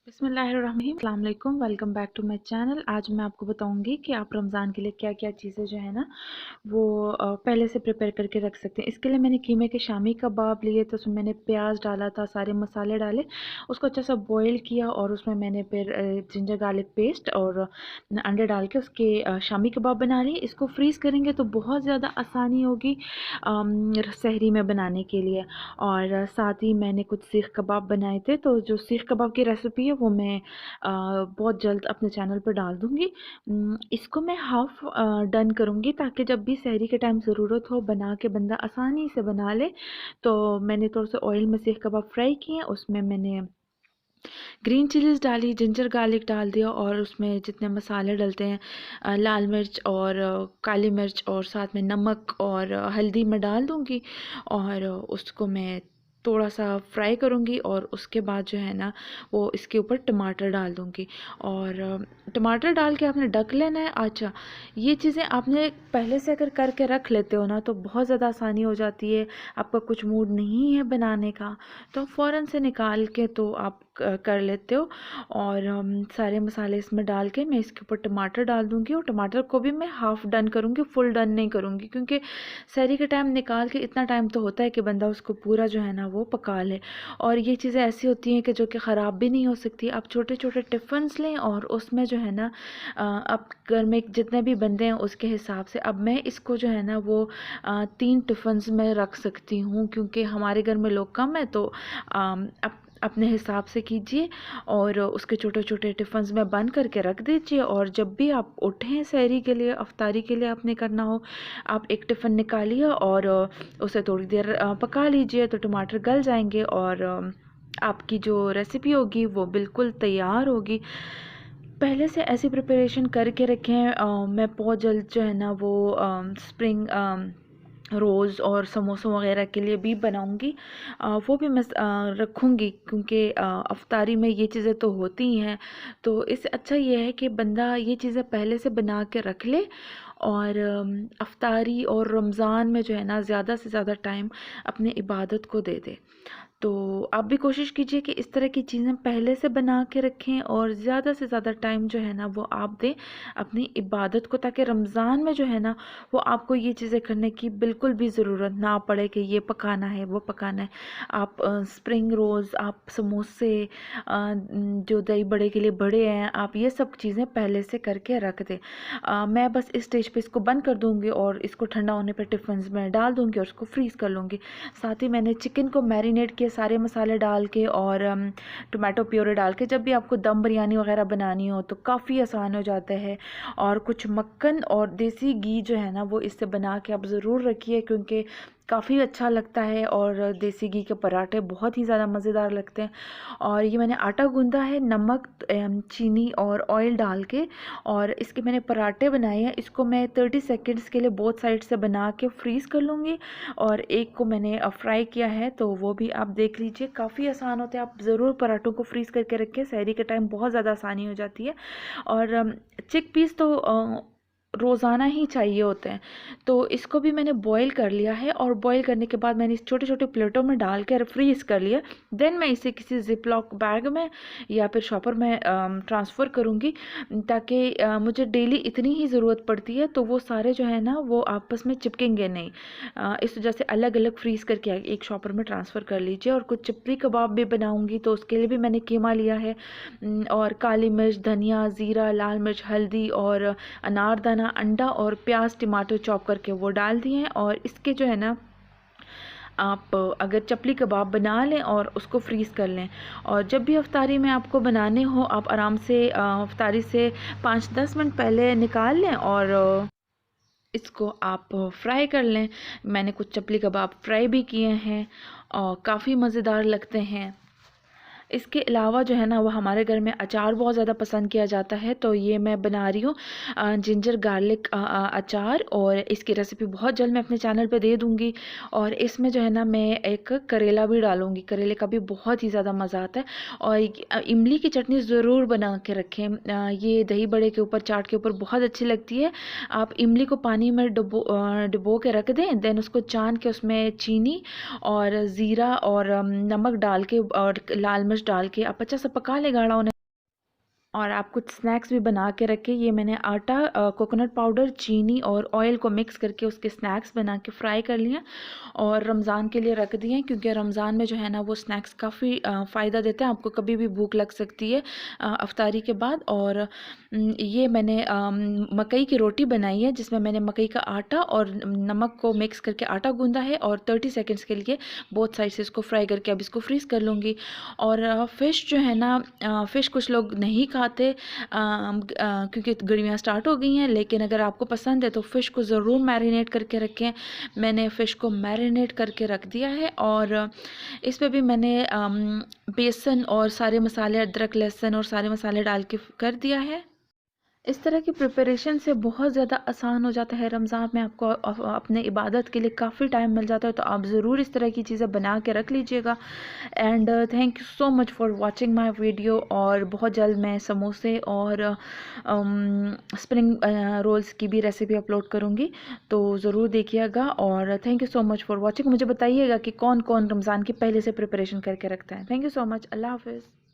बिस्मिल्लाहिर्रहमानिर्रहीम, अस्सलाम वालेकुम, welcome back to my channel. आज मैं आपको बताऊंगी कि आप रमज़ान के लिए क्या क्या चीज़ें जो है ना वो पहले से प्रिपेयर करके रख सकते हैं। इसके लिए मैंने कीमे के शामी कबाब लिए, तो उसमें मैंने प्याज डाला था, सारे मसाले डाले, उसको अच्छा सा बॉईल किया और उसमें मैंने फिर जिंजर गार्लिक पेस्ट और अंडे डाल के उसके शामी कबाब बना लिए। इसको फ्रीज़ करेंगे तो बहुत ज़्यादा आसानी होगी सहरी में बनाने के लिए। और साथ ही मैंने कुछ सीख कबाब बनाए थे, तो जो सीख कबाब की रेसिपी है वो मैं बहुत जल्द अपने चैनल पर डाल दूँगी। इसको मैं हाफ़ डन करूँगी ताकि जब भी सहरी के टाइम ज़रूरत हो बना के बंदा आसानी से बना ले। तो मैंने थोड़ा सा ऑयल में सीख कबाब फ्राई किए, उसमें मैंने ग्रीन चिलीज़ डाली, जिंजर गार्लिक डाल दिया और उसमें जितने मसाले डलते हैं लाल मिर्च और काली मिर्च और साथ में नमक और हल्दी मैं डाल दूँगी और उसको मैं थोड़ा सा फ्राई करूँगी और उसके बाद जो है ना वो इसके ऊपर टमाटर डाल दूँगी और टमाटर डाल के आपने ढक लेना है। अच्छा, ये चीज़ें आपने पहले से अगर करके रख लेते हो ना तो बहुत ज़्यादा आसानी हो जाती है। आपका कुछ मूड नहीं है बनाने का तो फ़ौरन से निकाल के तो आप कर लेते हो। और सारे मसाले इसमें डाल के मैं इसके ऊपर टमाटर डाल दूँगी और टमाटर को भी मैं हाफ़ डन करूँगी, फुल डन नहीं करूँगी, क्योंकि सहरी के टाइम निकाल के इतना टाइम तो होता है कि बंदा उसको पूरा जो है ना वो पका ले। और ये चीज़ें ऐसी होती हैं कि जो कि ख़राब भी नहीं हो सकती। आप छोटे छोटे टिफ़िन्स लें और उसमें जो है ना आप घर में जितने भी बंदे हैं उसके हिसाब से, अब मैं इसको जो है ना वो 3 टिफ़िन्स में रख सकती हूँ, क्योंकि हमारे घर में लोग कम है। तो अब अपने हिसाब से कीजिए और उसके छोटे छोटे टिफ़िन्स में बंद करके रख दीजिए। और जब भी आप उठें सहरी के लिए, अफ्तारी के लिए आपने करना हो, आप एक टिफ़िन निकालिए और उसे थोड़ी देर पका लीजिए तो टमाटर गल जाएंगे और आपकी जो रेसिपी होगी वो बिल्कुल तैयार होगी। पहले से ऐसी प्रिपरेशन करके रखें। मैं बहुत जल्द जो है ना वो स्प्रिंग रोज़ और समोसों वगैरह के लिए भी बनाऊंगी। वो भी मैं रखूंगी, क्योंकि अफ्तारी में ये चीज़ें तो होती ही हैं। तो इससे अच्छा ये है कि बंदा ये चीज़ें पहले से बना के रख ले और अफ्तारी और रमज़ान में जो है ना ज़्यादा से ज़्यादा टाइम अपने इबादत को दे दे। तो आप भी कोशिश कीजिए कि इस तरह की चीज़ें पहले से बना के रखें और ज़्यादा से ज़्यादा टाइम जो है ना वो आप दें अपनी इबादत को, ताकि रमज़ान में जो है ना वो आपको ये चीज़ें करने की बिल्कुल भी ज़रूरत ना पड़े कि ये पकाना है वो पकाना है। आप स्प्रिंग रोल्स, आप समोसे, जो दही बड़े के लिए बड़े हैं, आप ये सब चीज़ें पहले से करके रख दें। मैं बस इस स्टेज पे इसको बंद कर दूँगी और इसको ठंडा होने पर टिफ़िन्स में डाल दूँगी और उसको फ्रीज़ कर लूँगी। साथ ही मैंने चिकन को मैरिनेट किया सारे मसाले डाल के और टोमेटो प्योरे डाल के। जब भी आपको दम बिरयानी वगैरह बनानी हो तो काफ़ी आसान हो जाता है। और कुछ मक्खन और देसी घी जो है ना वो इससे बना के आप ज़रूर रखिए, क्योंकि काफ़ी अच्छा लगता है और देसी घी के पराठे बहुत ही ज़्यादा मज़ेदार लगते हैं। और ये मैंने आटा गूंदा है नमक, चीनी और ऑयल डाल के, और इसके मैंने पराठे बनाए हैं। इसको मैं 30 सेकेंड्स के लिए बोथ साइड से बना के फ्रीज़ कर लूँगी और एक को मैंने फ्राई किया है, तो वो भी आप देख लीजिए। काफ़ी आसान होते हैं, आप ज़रूर पराठों को फ्रीज़ करके रखें, सहरी के टाइम बहुत ज़्यादा आसानी हो जाती है। और चिक पीस तो रोज़ाना ही चाहिए होते हैं। तो इसको भी मैंने बॉईल कर लिया है और बॉईल करने के बाद मैंने इस छोटे छोटे प्लेटों में डाल कर फ्रीज़ कर लिया। देन मैं इसे किसी जिप लॉक बैग में या फिर शॉपर में ट्रांसफ़र करूँगी, ताकि मुझे डेली इतनी ही ज़रूरत पड़ती है तो वो सारे जो है ना वो आपस में चिपकेंगे नहीं। इस वजह से अलग अलग फ्रीज़ करके एक शॉपर में ट्रांसफ़र कर लीजिए। और कुछ चिपरी कबाब भी बनाऊँगी तो उसके लिए भी मैंने कीमा लिया है और काली मिर्च, धनिया, ज़ीरा, लाल मिर्च, हल्दी और अनारदाना, अंडा और प्याज टमाटर चॉप करके वो डाल दिए हैं। और इसके जो है ना आप अगर चपली कबाब बना लें और उसको फ्रीज़ कर लें, और जब भी अफ्तारी में आपको बनाने हो आप आराम से अफ्तारी से 5-10 मिनट पहले निकाल लें और इसको आप फ्राई कर लें। मैंने कुछ चपली कबाब फ्राई भी किए हैं और काफ़ी मज़ेदार लगते हैं। इसके अलावा जो है ना वो हमारे घर में अचार बहुत ज़्यादा पसंद किया जाता है, तो ये मैं बना रही हूँ जिंजर गार्लिक अचार, और इसकी रेसिपी बहुत जल्द मैं अपने चैनल पे दे दूँगी। और इसमें जो है ना मैं एक करेला भी डालूँगी, करेले का भी बहुत ही ज़्यादा मज़ा आता है। और इमली की चटनी ज़रूर बना के रखें, ये दही बड़े के ऊपर, चाट के ऊपर बहुत अच्छी लगती है। आप इमली को पानी में डुबो के रख दें, देन उसको छान के उसमें चीनी और ज़ीरा और नमक डाल के और लाल मिर्च डाल के आप अच्छा सा पका ले गाढ़ा होने। और आप कुछ स्नैक्स भी बना के रखें। ये मैंने आटा, कोकोनट पाउडर, चीनी और ऑयल को मिक्स करके उसके स्नैक्स बना के फ्राई कर लिए और रमज़ान के लिए रख दिए, क्योंकि रमज़ान में जो है ना वो स्नैक्स काफ़ी फ़ायदा देते हैं। आपको कभी भी भूख लग सकती है अफ्तारी के बाद। और ये मैंने मकई की रोटी बनाई है, जिसमें मैंने मकई का आटा और नमक को मिक्स करके आटा गूंदा है और 30 सेकेंड्स के लिए बोथ साइड से इसको फ्राई करके अब इसको फ्रीज़ कर लूँगी। और फ़िश जो है ना, फ़िश कुछ लोग नहीं खाते क्योंकि गर्मियाँ स्टार्ट हो गई हैं, लेकिन अगर आपको पसंद है तो फ़िश को ज़रूर मैरिनेट करके रखें। मैंने फ़िश को मैरिनेट करके रख दिया है और इस पे भी मैंने बेसन और सारे मसाले, अदरक लहसुन और सारे मसाले डाल के कर दिया है। इस तरह की प्रिपरेशन से बहुत ज़्यादा आसान हो जाता है। रमज़ान में आपको अपने इबादत के लिए काफ़ी टाइम मिल जाता है, तो आप ज़रूर इस तरह की चीज़ें बना के रख लीजिएगा। And thank you so much for watching my video. और बहुत जल्द मैं समोसे और स्प्रिंग रोल्स की भी रेसिपी अपलोड करूँगी, तो ज़रूर देखिएगा। और thank you so much for watching. मुझे बताइएगा कि कौन कौन रमज़ान की पहले से प्रिपरेशन करके रखता है। Thank you so much. अल्लाह हाफ़िज़।